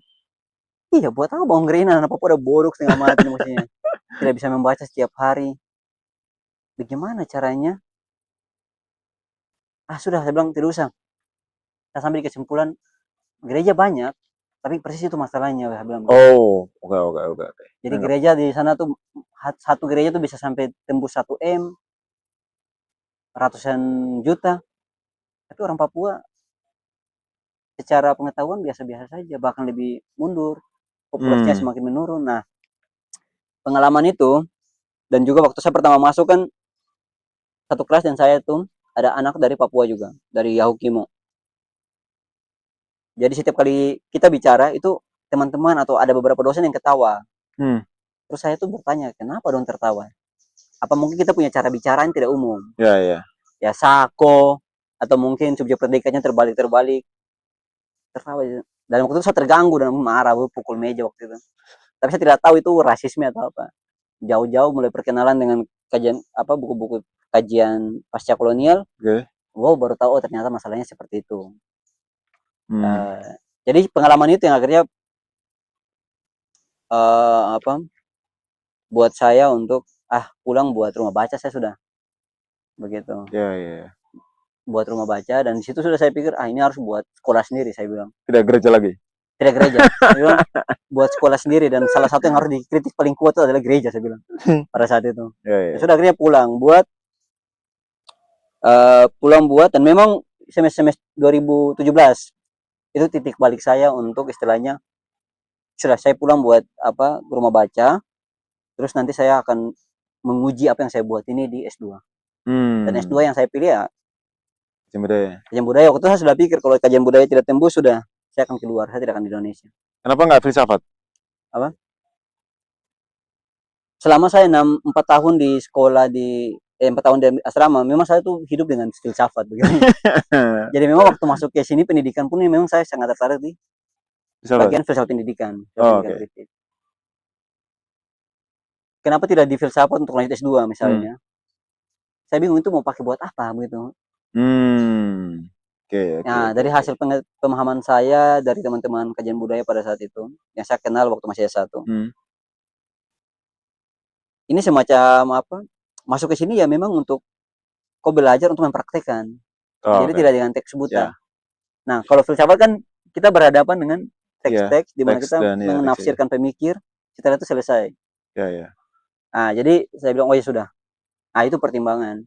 Iya, buat apa bangun gereja? Anak Papua udah bodoh setengah mati maksudnya. Tidak bisa membaca setiap hari. Bagaimana caranya? Sudah saya bilang tidak usah. Saya sampai di kesimpulan gereja banyak, tapi persis itu masalahnya saya bilang. Oh, oke. Jadi gereja di sana tuh satu gereja tuh bisa sampai tembus 1 M, ratusan juta. Tapi orang Papua secara pengetahuan biasa-biasa saja, bahkan lebih mundur. Populasinya semakin menurun. Nah, pengalaman itu dan juga waktu saya pertama masuk kan satu kelas dan saya tuh ada anak dari Papua juga, dari Yahukimo. Jadi setiap kali kita bicara itu teman-teman atau ada beberapa dosen yang ketawa. Terus saya tuh bertanya, kenapa dong tertawa? Apa mungkin kita punya cara bicara yang tidak umum? Ya. Ya sako, atau mungkin subjek predikatnya terbalik. Tertawa. Dan waktu itu saya terganggu dan marah, pukul meja waktu itu. Tapi saya tidak tahu itu rasisme atau apa. Jauh-jauh mulai perkenalan dengan kajian buku-buku kajian pasca kolonial. Oke. Wow, baru tahu ternyata masalahnya seperti itu. Jadi pengalaman itu yang akhirnya buat saya untuk pulang buat rumah baca. Saya sudah begitu. Ya. Buat rumah baca dan di situ sudah saya pikir ini harus buat sekolah sendiri, saya bilang. Tidak gereja lagi. Tidak gereja. Saya bilang buat sekolah sendiri dan salah satu yang harus dikritik paling kuat itu adalah gereja, saya bilang. Pada saat itu. Ya. Sudah akhirnya pulang buat dan memang semester 2017 itu titik balik saya untuk istilahnya sudah saya pulang buat rumah baca, terus nanti saya akan menguji apa yang saya buat ini di S2. Dan S2 yang saya pilih ya kajian budaya. Waktu itu saya sudah pikir kalau kajian budaya tidak tembus, sudah saya akan keluar, saya tidak akan di Indonesia. Kenapa nggak filsafat? Selama saya 4 tahun di sekolah 4 tahun di asrama, memang saya tuh hidup dengan filsafat begitu. Jadi memang waktu masuk ke sini pendidikan pun memang saya sangat tertarik di bagian filsafat pendidikan. Kritis. Kenapa tidak di filsafat untuk lanjut S2 misalnya? Saya bingung itu mau pakai buat apa begitu. Nah, dari hasil pemahaman saya dari teman-teman kajian budaya pada saat itu, yang saya kenal waktu masih S1. Ini semacam masuk ke sini ya memang untuk kau belajar untuk mempraktekkan. Jadi tidak dengan teks buta. Nah, kalau filsafat kan kita berhadapan dengan teks-teks di mana kita menafsirkan pemikir, setelah itu selesai. Ya. Nah, jadi saya bilang ya sudah. Nah, itu pertimbangan.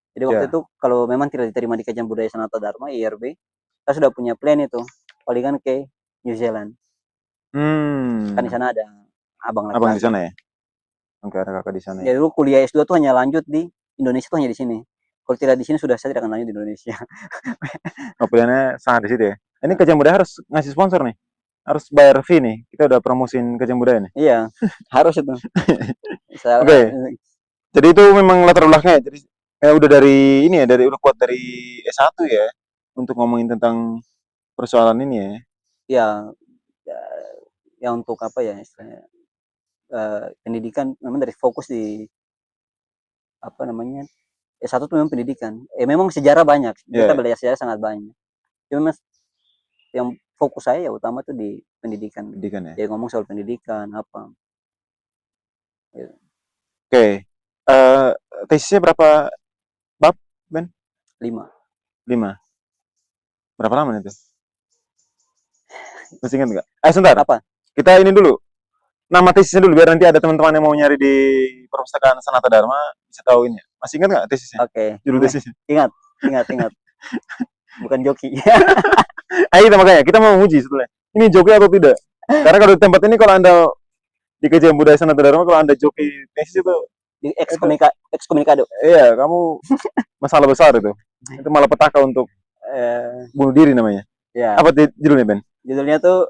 Jadi waktu itu kalau memang tidak diterima di kajian budaya Sanata Dharma IRB, saya sudah punya plan itu, palingan ke New Zealand. Kan di sana ada abang di sana ya? Oke, ada kakak di sana. Jadi dulu kuliah S2 tuh hanya lanjut di Indonesia tuh hanya di sini. Kalau tidak di sini sudah saya tidak akan lanjut di Indonesia. Pilihannya sangat di situ ya. Ini kajian budaya harus ngasih sponsor nih. Harus bayar fee nih. Kita udah promosiin kajian budaya nih. Iya, harus itu. Oke. Jadi itu memang latar belakangnya. Jadi udah dari ini ya, udah kuat dari S1 ya, untuk ngomongin tentang persoalan ini ya. Ya, ya, ya untuk apa ya istilahnya, pendidikan memang dari fokus di apa namanya, S1 tuh memang pendidikan. Memang sejarah banyak, kita Ya, belajar sejarah sangat banyak. Cuma yang fokus saya ya utama tuh di pendidikan. pendidikan ya. Jadi ngomong soal pendidikan apa, ya, Oke. Eh tesisnya berapa bab, Ben? 5. 5. Berapa lama itu? Masih ingat nggak? Sebentar. Apa? Kita ini dulu. Nama tesisnya dulu biar nanti ada teman-teman yang mau nyari di perpustakaan Sanata Dharma bisa tahu ini. Masih ingat nggak tesisnya? Oke, Judul tesisnya. ingat, ingat, ingat. Bukan joki. Itu makanya kita mau uji setelah ini joki atau tidak. Karena kalau di tempat ini kalau Anda di kajian budaya Sanata Dharma kalau Anda joki tesis Di itu ekskomunikado. iya kamu masalah besar itu. Itu malah petaka untuk Eh, bunuh diri namanya. ya, Apa judulnya, Ben? judulnya tuh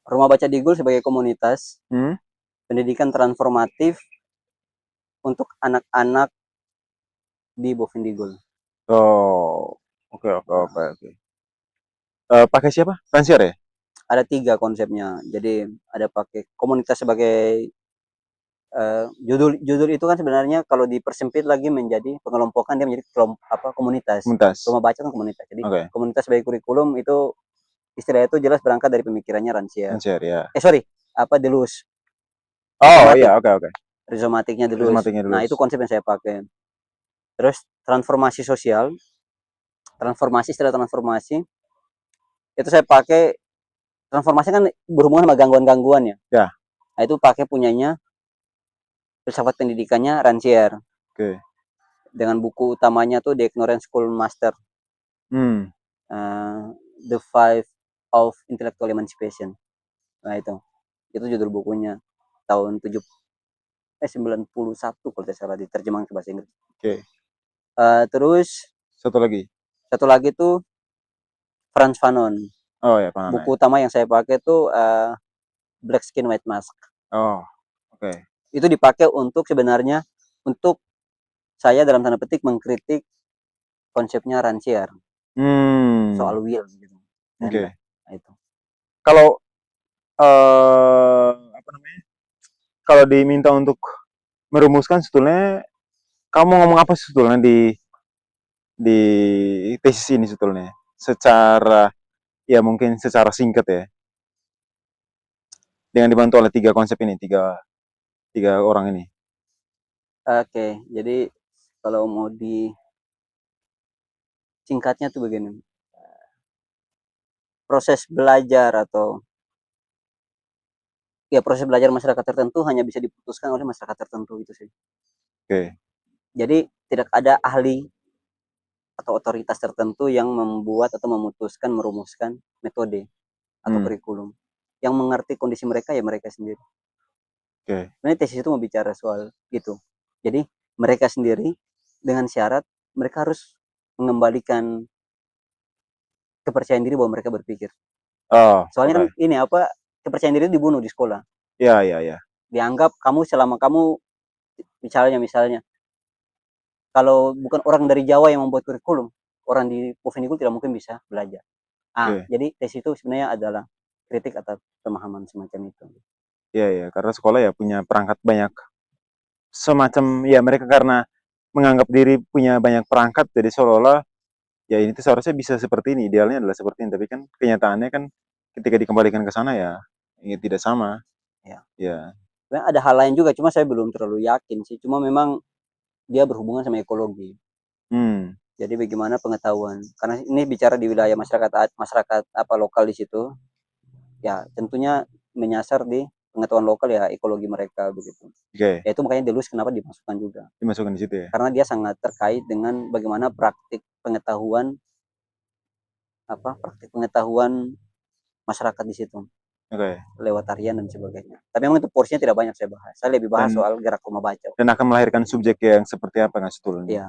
Rumah Baca Digul sebagai komunitas Hmm? pendidikan transformatif untuk anak-anak di Bovendigul. Oh, oke oke Nah, oke oke. Pakai siapa? Fransier ya? ada 3 konsepnya. Jadi ada pakai komunitas sebagai judul itu kan sebenarnya kalau dipersempit lagi menjadi pengelompokan dia menjadi komunitas. Komunitas. Rumah baca kan komunitas. Jadi Oke. komunitas sebagai kurikulum itu istilahnya itu jelas berangkat dari pemikirannya Rancière. Fransier ya. Sorry, apa Deleuze. Oh Rizomatik, iya, oke oke. rizomatiknya Deleuze. Prismatiknya dulu. Nah, itu konsep yang saya pakai. Terus transformasi sosial, istilah transformasi itu saya pakai. Transformasi kan berhubungan sama gangguan-gangguan ya. Ya. Nah, itu pakai punyanya filsafat pendidikannya Rancière. Oke. Dengan buku utamanya tuh The Ignorant Schoolmaster. Hmm. The Five of Intellectual Emancipation. Nah, itu judul bukunya tahun 91 kalau tidak salah diterjemahkan ke bahasa Inggris. Oke. Terus Satu lagi. satu lagi tuh Frantz Fanon. Oh ya, Panana ya. Buku utama yang saya pakai tuh Black Skin White Mask. Oh, oke. Itu dipakai untuk sebenarnya untuk saya dalam tanda petik mengkritik konsepnya Rancière soal Hmm. will gitu. Oke. Nah, itu. Kalau apa namanya? Kalau diminta untuk merumuskan sebetulnya kamu ngomong apa sih sebetulnya di tesis ini sebetulnya? Secara ya mungkin secara singkat ya. Dengan dibantu oleh 3 konsep ini, tiga orang ini. Oke, jadi kalau mau disingkatnya tuh begini. Proses belajar atau ya proses belajar masyarakat tertentu hanya bisa diputuskan oleh masyarakat tertentu itu sih. Oke. Jadi tidak ada ahli atau otoritas tertentu yang membuat atau merumuskan metode atau Hmm. kurikulum. Yang mengerti kondisi mereka ya mereka sendiri. Oke. Sebenarnya tesis itu mau bicara soal gitu. Jadi mereka sendiri dengan syarat mereka harus mengembalikan kepercayaan diri bahwa mereka berpikir. Oh, Soalnya kan oke. ini apa kepercayaan diri itu dibunuh di sekolah. Ya, ya, ya. Dianggap kamu selama kamu misalnya kalau bukan orang dari Jawa yang membuat kurikulum, orang di Bovendigul tidak mungkin bisa belajar. Oke. Jadi tesis itu sebenarnya adalah kritik atas pemahaman semacam itu. Ya, ya, karena sekolah ya punya perangkat banyak semacam ya mereka karena menganggap diri punya banyak perangkat jadi seolah-olah ya ini tuh seharusnya bisa seperti ini, idealnya adalah seperti ini, tapi kan kenyataannya kan ketika dikembalikan ke sana ya ini tidak sama. Ya. Ya. Sebenarnya ada hal lain juga, cuma saya belum terlalu yakin sih. Cuma memang dia berhubungan sama ekologi. Hmm. Jadi bagaimana pengetahuan? Karena ini bicara di wilayah masyarakat masyarakat apa lokal di situ, ya tentunya menyasar di pengetahuan lokal ya ekologi mereka begitu. Oke. Ya itu makanya Deleuze kenapa dimasukkan juga. Dimasukkan di situ ya. Karena dia sangat terkait dengan bagaimana praktik pengetahuan masyarakat di situ Oke. lewat tarian dan sebagainya. Tapi memang itu porsinya tidak banyak saya bahas. Saya lebih bahas Dan soal gerak rumah baca. akan melahirkan subjek yang seperti apa nggak sebetulnya. Iya,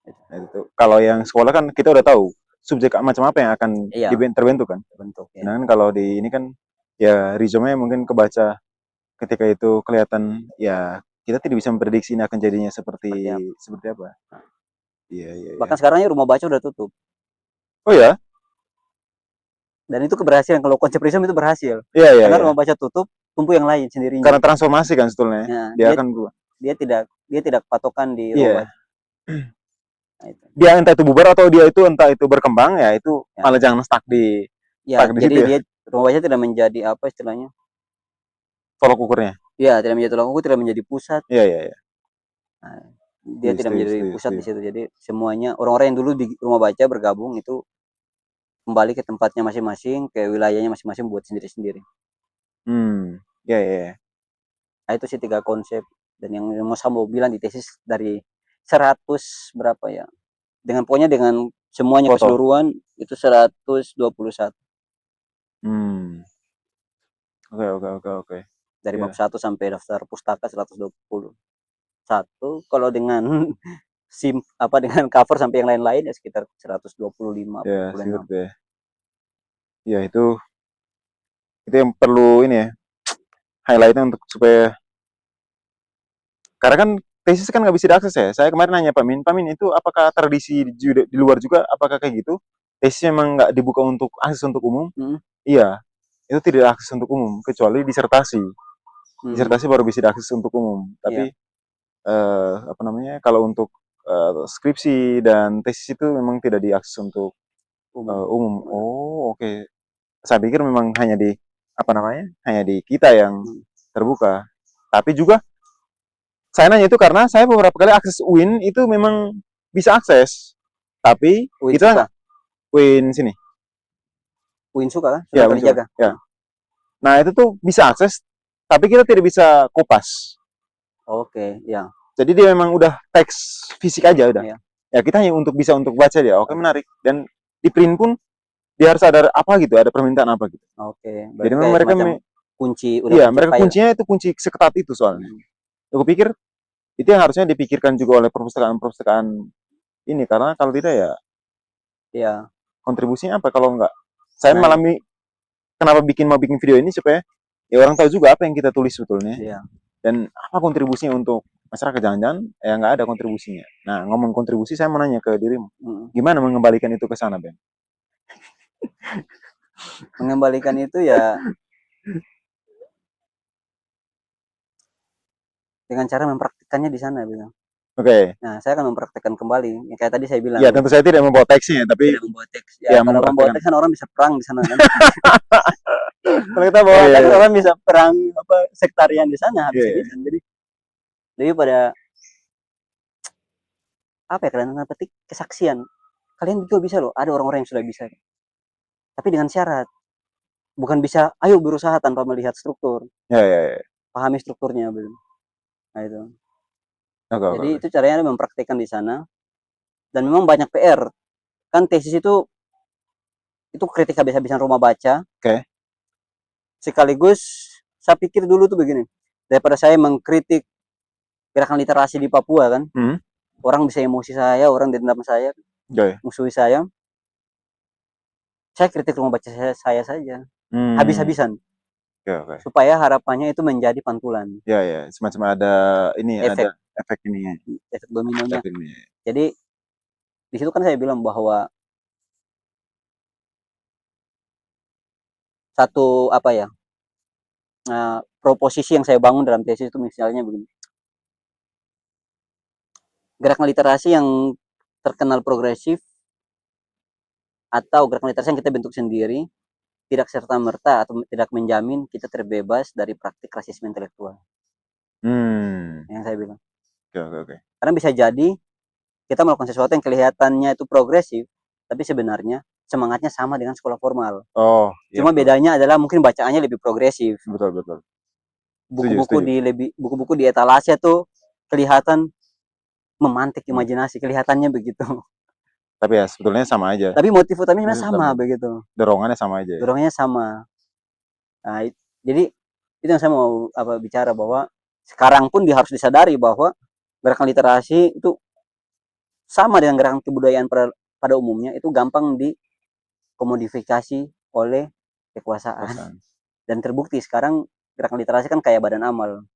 Nah, itu. Kalau yang sekolah kan kita udah tahu subjek macam apa yang akan iya, terbentuk kan. bentuk ya. Sedangkan kalau di ini kan ya rizomnya mungkin kebaca ketika itu kelihatan ya kita tidak bisa memprediksi ini akan jadinya Seperti seperti apa. Iya, iya, iya. Bahkan sekarang rumah baca udah tutup. Oh ya? Dan itu keberhasilan, kalau konsep Prism itu berhasil. Iya, iya, Karena iya. rumah baca tutup, tumbuh yang lain sendirinya. Karena transformasi kan sebetulnya. Nah, Dia akan berubah. dia tidak patokan di Iya. rumah baca. Nah, itu. Dia entah itu bubar atau dia itu entah itu berkembang, ya itu Ya. malah jangan stuck di Ya, situ jadi ya. dia rumah baca tidak menjadi apa istilahnya? Tolok ukurnya. Ya, tidak menjadi tulang ukur, tidak menjadi pusat. Iya, iya, iya. Nah, dia tidak menjadi pusat setuju. di situ. Jadi semuanya orang-orang yang dulu di rumah baca bergabung itu kembali ke tempatnya masing-masing, ke wilayahnya masing-masing buat sendiri-sendiri. Iya, iya, iya. Nah, itu sih 3 konsep. Dan yang mau saya mau bilang di tesis dari 100 berapa ya? Dengan pokoknya dengan semuanya Foto. keseluruhan itu 121. Oke, oke, oke, oke. Dari Iya. bab 1 sampai daftar pustaka 121. Kalau dengan dengan cover sampai yang lain-lain ya sekitar 125 Ya, 46. ya. Ya, itu yang perlu ini ya, highlightnya untuk supaya, karena kan tesis kan nggak bisa diakses ya. Saya kemarin nanya Pak Min itu apakah tradisi di luar juga, apakah kayak gitu? Tesis memang nggak dibuka untuk akses untuk umum? Iya, itu tidak akses untuk umum kecuali disertasi. Disertasi baru bisa diakses untuk umum. Tapi apa namanya? Kalau untuk skripsi dan tesis itu memang tidak diakses untuk umum. Oh, oke. Saya pikir memang hanya di apa namanya? Hanya di kita yang terbuka. Tapi juga saya nanya itu karena saya beberapa kali akses UIN itu memang bisa akses. Tapi UIN kita suka. UIN sini. UIN suka kan? Ya, Sunan UIN suka. Kalijaga. Ya. Nah, itu tuh bisa akses, tapi kita tidak bisa kopas. Oke, ya. Jadi dia memang udah teks fisik aja udah. Ya. Ya kita hanya bisa untuk baca dia. Oke, menarik. Dan di print pun dia harus ada apa gitu, ada permintaan apa gitu. Oke, Jadi berarti memang kayak mereka semacam kunci, udah iya, kunci mereka file. kuncinya itu kunci seketat itu soalnya. Aku pikir itu yang harusnya dipikirkan juga oleh perpustakaan ini, karena kalau tidak ya Iya. kontribusinya apa kalau enggak. Saya Nah, malah kenapa mau bikin video ini supaya ya orang tahu juga apa yang kita tulis sebetulnya. iya. Dan apa kontribusinya untuk masyarakat. Jangan-jangan ya nggak ada kontribusinya. Nah, ngomong kontribusi, saya mau nanya ke dirimu. Gimana mengembalikan itu ke sana, Ben? Mengembalikan itu ya dengan cara mempraktikkannya di sana bilang. Oke. Nah, saya akan mempraktikkan kembali. Ya, kayak tadi saya bilang. Ya, tentu saya tidak membawa teksnya, tapi tidak membawa teks. Ya, kalau membawa teks kan orang bisa perang di sana kan. Kalau kita bawa teks orang bisa perang apa sektarian di sana habis ini. Jadi pada apa ya, kalian petik kesaksian. Kalian juga bisa loh, ada orang-orang yang sudah bisa. Tapi dengan syarat. Bukan bisa, ayo berusaha tanpa melihat struktur. Ya. Pahami strukturnya belum. Nah itu. Jadi Okay. itu caranya mempraktekkan di sana. Dan memang banyak PR. Kan tesis itu kritik habis-habisan rumah baca. Oke. Sekaligus saya pikir dulu tuh begini. Daripada saya mengkritik gerakan literasi di Papua kan. Orang bisa emosi saya, orang dendam saya, musuhi saya. Saya kritik rumah baca saya saja. Habis-habisan. Okay. Supaya harapannya itu menjadi pantulan. Ya, semacam ada ini, ada efek ini. Efek dominonya. Jadi di situ kan saya bilang bahwa satu apa ya, proposisi yang saya bangun dalam tesis itu misalnya begini. Gerakan literasi yang terkenal progresif atau gerakan literasi yang kita bentuk sendiri tidak serta-merta atau tidak menjamin kita terbebas dari praktik rasisme intelektual. Yang saya bilang. Oke. Karena bisa jadi kita melakukan sesuatu yang kelihatannya itu progresif, tapi sebenarnya semangatnya sama dengan sekolah formal. Cuma bedanya adalah mungkin bacaannya lebih progresif. Betul. Buku-buku di etalase tuh kelihatan memantik imajinasi, kelihatannya begitu. Tapi ya sebetulnya sama aja. Tapi motif utamanya sama begitu. Dorongannya sama aja. Dorongannya sama. Nah, jadi itu yang saya mau bicara bahwa sekarang pun harus disadari bahwa gerakan literasi itu sama dengan gerakan kebudayaan pada umumnya, itu gampang dikomodifikasi oleh kekuasaan. Dan terbukti sekarang gerakan literasi kan kayak badan amal.